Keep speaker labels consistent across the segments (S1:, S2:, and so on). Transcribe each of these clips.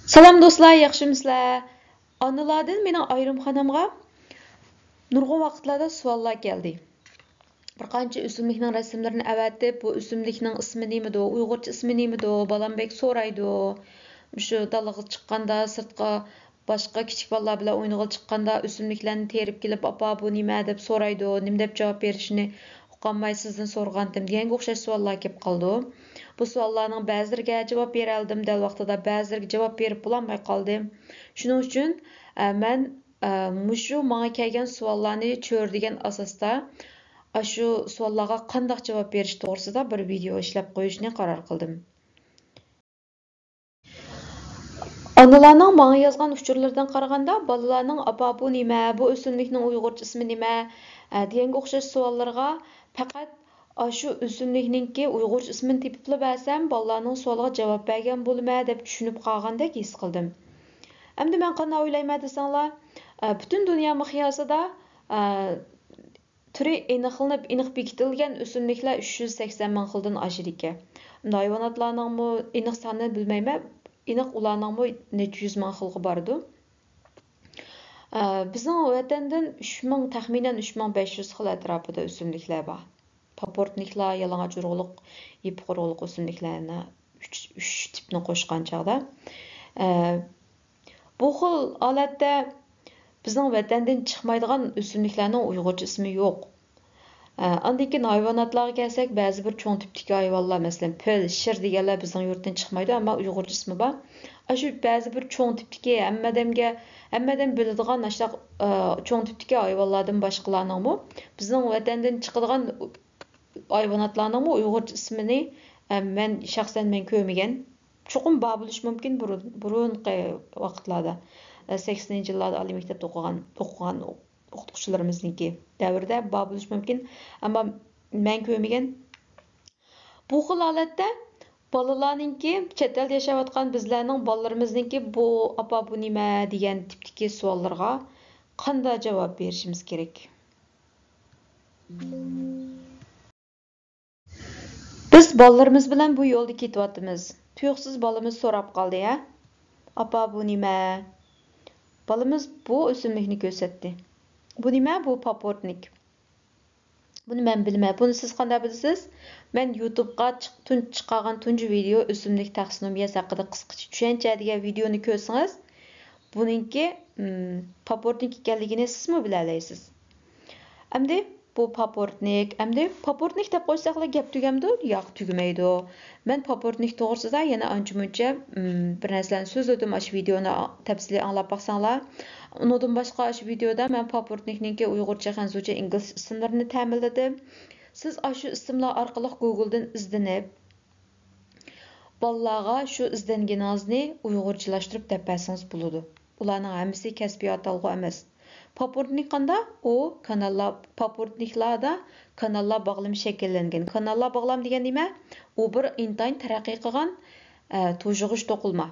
S1: Salam dostlar, yaxşımısınızlar? Anılardan mening ayrimxonamga nurg'un vaqtlarda savollar keldi. Bir qancha o'simlikning rasmlarini avatib, bu o'simlikning ismi nimadi, uyg'urcha ismi nimadi, balam bek so'raydi. Shu dalaga chiqqanda, sirtqa boshqa kichik bolalar bilan o'ynaga chiqqanda o'simliklarni terib kelib, "Apa, bu nima?" deb so'raydi. Nim deb javob berishni uqolmay sizdan so'rgandim deganga o'xshash savollar kelib qoldi. Bu savollarning ba'zilariga javob bera oldim, dal vaqtida ba'zilariga javob berib bo'lolmay qoldim. Shuning uchun men mushu menga kelgan savollarni cho'rdigan asosda shu savollarga qanday javob berish to'g'risida bir video ishlab qo'yishni qaror qildim. Onalarning menga yozgan uchurlaridan qaraganda, bolalarning "Apa, bu nima? Bu o'simlikning uyg'urcha ismi nima?" deganga o'xshash savollarga faqat shu o'simlikningki uyg'urcha ismini tepib bersam, bolalarning savoliga javob bergan bo'laman deb tushunib qolgandek his qildim. Endi men qanday o'ylayman desanglar, butun dunyo miqyosida türü aniq bekitilgan o'simliklar 380 ming xildan oshar ekan. Hayvonotlarningmi aniq sonini bilmayman. Aniq ularningmi necha yuz ming xilga bordi. Bizning vatandan 3000 taxminan 3500 xil atrofida o'simliklar bor. Paportniklar, yalang'och urug'liq, yip urug'liq o'simliklarni 3 tipni qo'shgan chog'da. Bu xil holatda bizning vatandan chiqmaydigan o'simliklarning uyg'urcha ismi yo'q. Ondan keyin hayvonotlarga kelsak, ba'zi bir cho'ng tipdagi hayvonlar, masalan, pil, shir deganlar bizning yurtdan chiqmaydi, ammo uyg'urcha ismi bor. Shu ba'zi bir cho'ng tipdagi hammadan biladigan cho'ng tipdagi hayvonlardan boshqalarningmi bizning vatandan chiqadigan hayvonotlarningmi uyg'urcha ismini men shaxsan ko'rmagan. Cho'qim bor bo'lishi mumkin burunqi vaqtlarda. 80 yillarda oliy maktabda o'qigan o'qituvchilarimizniki davrida bor bo'lishi mumkin, ammo men ko'rmagan. Bu xil holatda bolalarninki, chet elda yashayotgan bizlarning bolalarimizniki bu "Apa, bu nima?" degan tipdagi savollarga qanday javob berishimiz kerak? Biz bolalarimiz bilan bu yo'lda ketyapmiz. Tuyuqsiz bolamiz so'rab qoldi, ya. "Apa, bu nima?" Balamiz bu o'simlikni ko'rsatdi. Bu nima? Bu paportnik. Buni men bilmayman. Buni siz qanday bilasiz? Men YouTube'ga chiqqan tunji video o'simlik taksonomiyasi haqida qisqacha tushuncha degan videoni ko'rsangiz, buningki paportnik ekanligini sizmi bilalaysiz? Endi bu paportnik deb qo'ysaqlar gap tugamdi? Yo'q, tugamaydi. Men paportnik to'g'risida yana ancha-muncha bir narsalarni so'zladim. Shu videoni tafsiliy anglab baqsanglar. Undan boshqa shu videoda men paportnikningki uyg'urcha, xanzucha, ingliz ismlarini ta'minladim. Siz shu ismlar orqali Google'dan izlanib, bolalarga shu izlanganingizni uyg'urchalashtirib deb bersangiz bo'ladi. Ularning hammasi kasbiy atalg'u emas. Paportnik qanda o paportniklarda kanallar bağlama shakllangan. Kanallar bağlam degan nima? U bir intayin taraqqiy qilgan to'shig'ich to'qilma.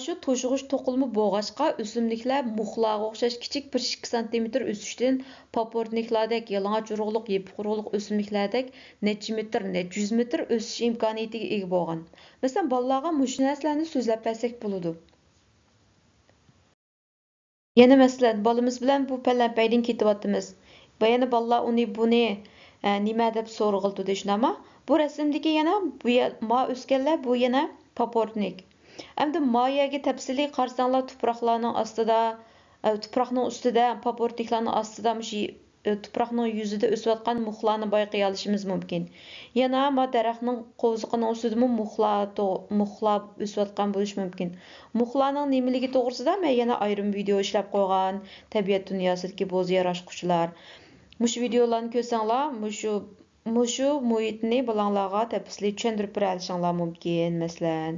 S1: Shu to'shig'ich to'qilma bo'lg'achqa o'simliklar muxlarga o'xshash kichik 1-2 sm o'sishdan paportniklardek yalang'och urug'liq, yepiq urug'liq o'simliklardek necha metr, necha 100 metr o'sish imkoniyatiga ega bo'lgan. Masalan, bolalarga mush narsalarni so'zlab bersak bo'ladi. Yana masalan, bolamiz bilan bu pallampaydan ketyapmiz. Yana bolalar buni nima deb so'rg'ildi deshnama. Bu rasmdagi yana ma o'sganlar bu yana paportnik. Endi moyaga tafsiliy qarsanglar tuproqlarning ustida, paportniklarning ostida tuproqning yuzida o'sayotgan muxlarni bayqay olishimiz mumkin. Yana daraxtning qo'ziqining ustida muxlar o'sayotgan bo'lishi mumkin. Muxlarning nimaligi to'g'risida men yana ayrim video ishlab qo'ygan. Tabiat dunyosidagi bo'z yarash qushlar. Mush videolarni ko'rsanglar, mushu muhitni bilanglarga tafsiliy tushuntirib berishinglar mumkin, masalan.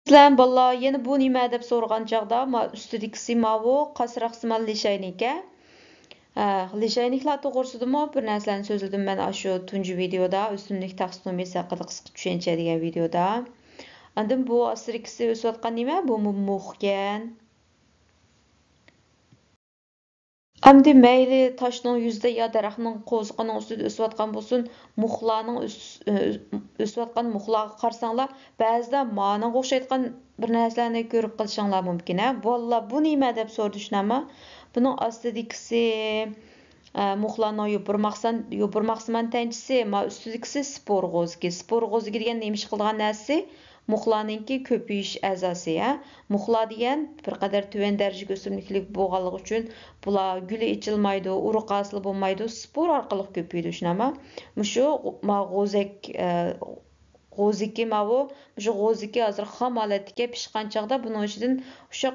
S1: Sizlar bolalar yana bu nima deb so'rgan chog'da, ustidagisi mavu qasraqsiman lishaynika. Lishayniklar to'g'risidami bir narsalarni so'zladim men shu tunji videoda, o'simlik taksonomiyasi haqida qisqa tushuncha degan videoda. Endi bu asrikisi o'sayotgan nima? Bu muxgan. Әмді мәйлі таşның yüzdə ya daraxtның qo'ziqining ustida o'sayotgan bo'lsin, muxlarning o'sayotgan muxlarga qarasanglar, ba'zida maning o'xshayotgan bir narsalarni ko'rib qilishinglar mumkin. Valla bu nima deb so'rashnami? Buning ostidagisi muxlarning yopurmaqsiman tanchisi, ma ustidagisi spor g'ozgi. Spor g'ozgi degan nima ish qilgan narsa? Muxlarninki ko'payish a'zosi, muxlar degan bir qadar tuvan darajaga o'simliklik bo'lganligi uchun bular guli ichilmaydi, uruq hosil bo'lmaydi, spor orqali ko'paydi shunama. Mushu g'ozak g'oziki mavu, mushu g'oziki hozir xom holatga pishgan chaqda buning ichidan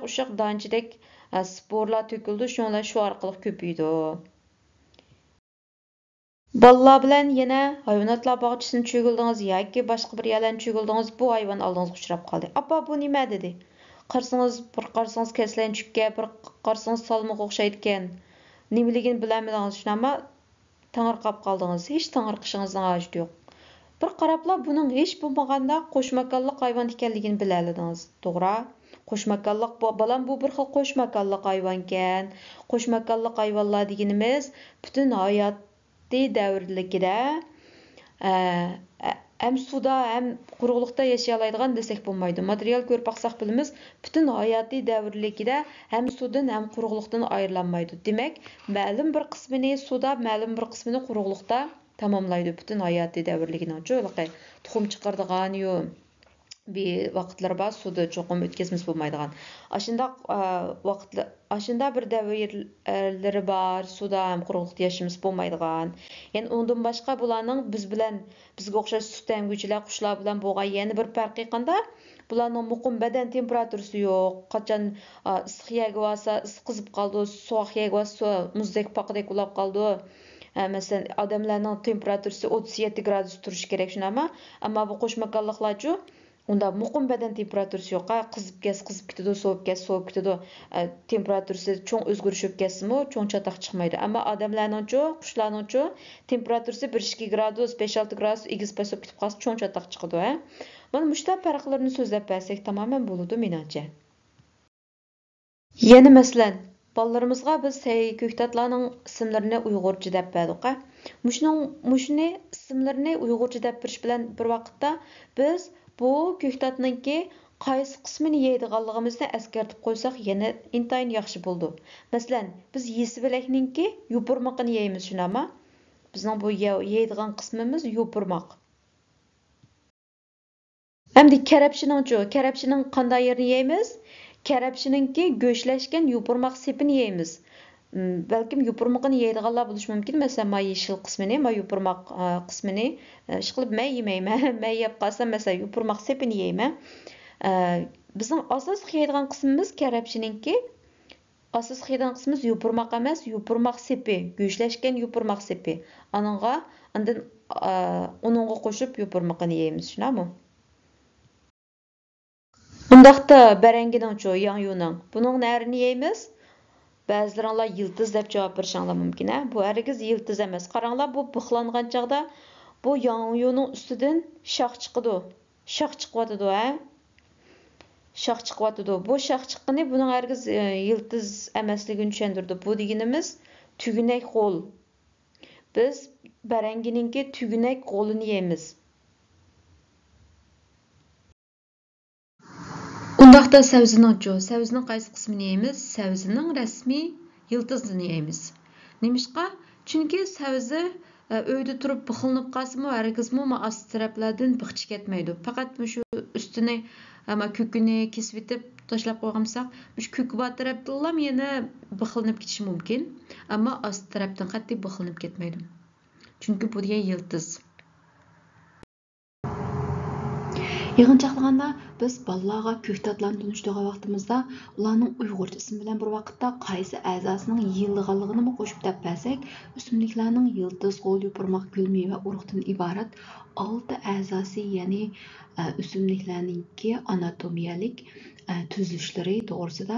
S1: ushaq donchidek sporlar to'kildi, shunlar shu orqali ko'paydi. Ballar bilan yana hayvonotlar bog'chisini cho'gildingiz yoki boshqa bir yerlarni cho'gildingiz, bu hayvon oldingizga uchrab qoldi. Appa bu nima dedi? Bir qarasangiz kaslanchukka, bir qarasangiz salmoq o'xshaydi ekan. Nimaligini bilmadingiz, shunama tangirqab qoldingiz. Hech tangirqishingizning hojati yo'q. Bir qarabla buning hech bo'lmaganda qo'shmakonliq hayvon ekanligini biladingiz. To'g'ri? Qo'shmakonliq balam bu bir xil qo'shmakonliq hayvon ekan. Qo'shmakonliq hayvonlar deganimiz butun hayot davrligida hem suda hem quruqlikda yaşayalaydigan desek bo'lmaydi. Material ko'rib baqsaq bilamiz, butun hayotiy davrligida hem sudan hem quruqlikdan ayrilanmaydi. Demak, ma'lum bir qismini suda, ma'lum bir qismini quruqlikda tamomlaydi butun hayotiy davrligining cho'liqi. Tuxum chiqardigan yo bir vaqtlar bor suvda cho'qim o'tkazimiz bo'lmaydigan. Aşında bir davrlari bor, suvda ham quruqlikda yashashimiz bo'lmaydigan. Ya'ni undan boshqa bularning bizga o'xshash sut emguvchilar, qushlar bilan bo'lgan yana bir farqi qanda? Bularning muqim badan temperaturasi yo'q. Qachon issiq yeyga olsa, issiq qizib qoldi, sovuq yeyga olsa, muzdek paqdek ulab qoldi. Masalan, odamlarning temperaturasi 37 gradus turishi kerak shunama. Ammo bu qo'shmakonliklarchu unda muqim badan temperaturasi yo'q. Qizib ketadi, sovib ketadi. Temperaturasi cho'ng o'zgarish bo'lib ketsa-mu, cho'ng chataq chiqmaydi. Ammo odamlarning-chu, qushlarning-chu temperaturasi 1-2 gradus, 5-6 gradus egiz pasib ketib qolsa, cho'ng chataq chiqadi. Mana mushta farqlarni so'zlab bersak tamoman bo'ladi menimcha. Yana masalan, balalarimizga biz ko'ktatlarning ismlarini uyg'urcha deb berdik. Mushuni ismlarini uyg'urcha deb berish bilan bir vaqtda biz bu ko'ktatninki qaysi qismini yeydiganligimizni eskartib qo'ysak, yana intayin yaxshi bo'ldi. Masalan, biz yesibilakninki yopurmoqini yeymiz shunama. Bizning bu yeydigan qismimiz yopurmoq. Hamda karabshining qanday yerini yeymiz? Karabshininki go'shlashgan yopurmoq sepini yeymiz. Belki yopurmoqni yeydiganlar bo'lishi mumkin. Masalan, ma yeshil qismini, ma yopurmoq qismini ishqilib yeymayman. Men yeb qolsam, masalan, yopurmoq sepini yeyman. Bizning asosiy yeydigan qismimiz karabshininki. Asosiy yeydigan qismimiz yopurmoq emas, yopurmoq sepi, go'shlashgan yopurmoq sepi. Ondan uningga qo'shib yopurmoqni yeymiz, shunami? Undaqda barangining-chu, yangyuning. Buning narini yeymiz? Ba'zilaringlar yıldız deb javob berishinglar mumkin. Bu hargiz yıldız emas. Qaranglar, bu bixlangan chaqda bu yangyuning ustidan shox chiqadi. Shox chiqyotidi, Shox chiqyotidi. Bu shox chiqqani buning hargiz yıldız emasligini tushundirdi. Bu deganimiz tugunak qo'l. Biz barangininki tugunak qo'lini yeymiz. Undaqda savzining qaysi qismini yeymiz? Savzining rasmiy yıldızını yeymiz. Nimishqa? Chunki savzi uyda turib bixlinib qolsa-mu, hargizmi asti taraflardan bixchi ketmaydi. Faqat shu ustini ko'kini kesib etib tashlab qo'ygansak, shu ko'ki bor tarafdan yana bixlinib ketishi mumkin. Ammo asti tarafdan qat'iy bixlinib ketmaydi. Chunki bu degan yıldız. Yig'inchoqlaganda biz bolalarga ko'ktatlarni tunishtirgan vaqtimizda ularning uyg'urcha ismi bilan bir vaqtda qaysi a'zosining yeyilganligini qo'shib deb bersak, o'simliklarning yıldız, qo'l, yopurmoq, gul, meva, urug'dan iborat 6 a'zosi, ya'ni o'simliklarningki anatomiyalik tuzilishlari to'g'risida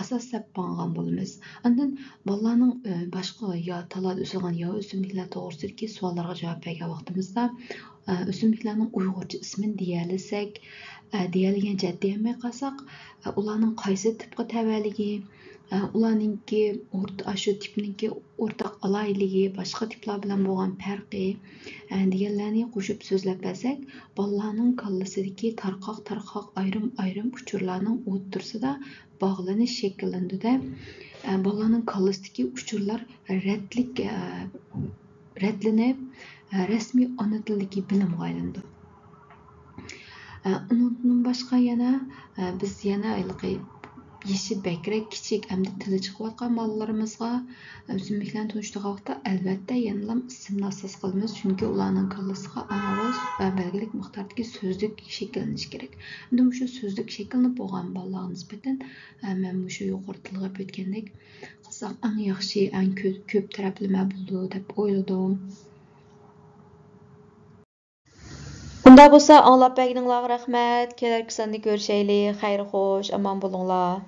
S1: asos topgan bo'lamiz. Undan bolalarning boshqa yo talada o'silgan yo o'simliklar to'g'risidagi savollarga javob bergan vaqtimizda o'simliklarning uyg'urcha ismini deyaligancha demay qolsak, ularning qaysi tipga tavaligi, ularningki shu tipniki o'rtaq aloyligi, boshqa tiplar bilan bo'lgan farqi deganlarni qo'shib so'zlab bersak, bolalarning kallasidagi tarqoq ayrim uchurlarning o'ttirsida bog'lanish shakllanadi-da, bolalarning kallasidagi uchurlar rəddlənib rəsmi ana tildəki bilimə aylandı. Undan başqa yana biz yana yaşı bəkirək kiçik əmdə tili çıxıyotqan balalarımızға o'simliklarni tunishtirgan vaqtda albatta yana ismni asos qilamiz, chunki ularning kallasiga ovoz va belgilik miqdordagi so'zlik shakllanishi kerak. Endi shu so'zlik shakllanib bo'lgan bolalarga nisbatan men shu yuqori tilg'ab o'tgandek qilsaq eng yaxshi, eng ko'p taraflama bo'ladi deb o'yladim. Unda bo'lsa anglab berganinglarga rahmat. Kelarki sonda ko'rishaylik. Xayr xo'sh, omon bo'linglar.